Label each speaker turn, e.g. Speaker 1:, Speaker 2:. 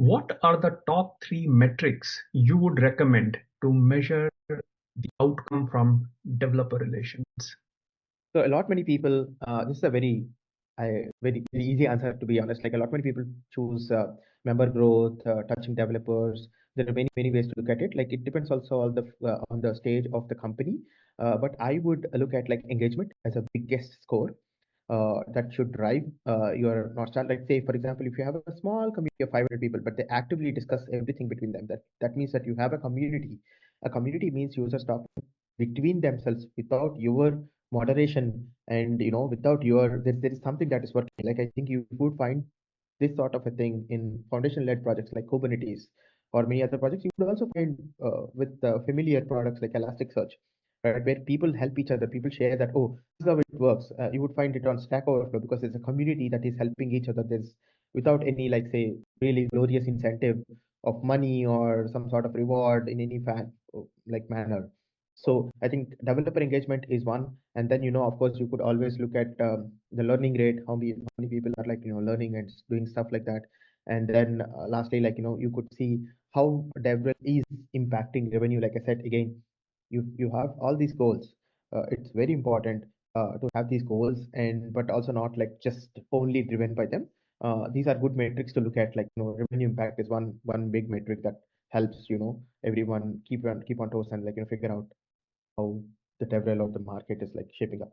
Speaker 1: What are the top 3 metrics you would recommend to measure the outcome from developer relations?
Speaker 2: So a lot many people, this is a very easy answer, to be honest. Like a lot many people choose member growth, touching developers. There are many ways to look at it. Like it depends also on the stage of the company. But I would look at like engagement as a biggest score. That should drive your North Star. Like say, for example, if you have a small community of 500 people, but they actively discuss everything between them, that means that you have a community. A community means users talk between themselves without your moderation, and without there is something that is working. Like I think you would find this sort of a thing in foundation-led projects like Kubernetes or many other projects. You would also find with familiar products like Elasticsearch, right, where people help each other. People share that, oh, this is how it works. You would find it on Stack Overflow because there's a community that is helping each other. There's without any, like say, really glorious incentive of money or some sort of reward in any like manner. So I think developer engagement is one, and then of course you could always look at the learning rate, how many people are like learning and doing stuff like that, and then lastly, like you could see how dev is impacting revenue. Like I said again, you have all these goals. It's very important to have these goals, and but also not like just only driven by them. These are good metrics to look at. Like revenue impact is one big metric that helps everyone keep on toes and like figure out how the dev of the market is like shaping up.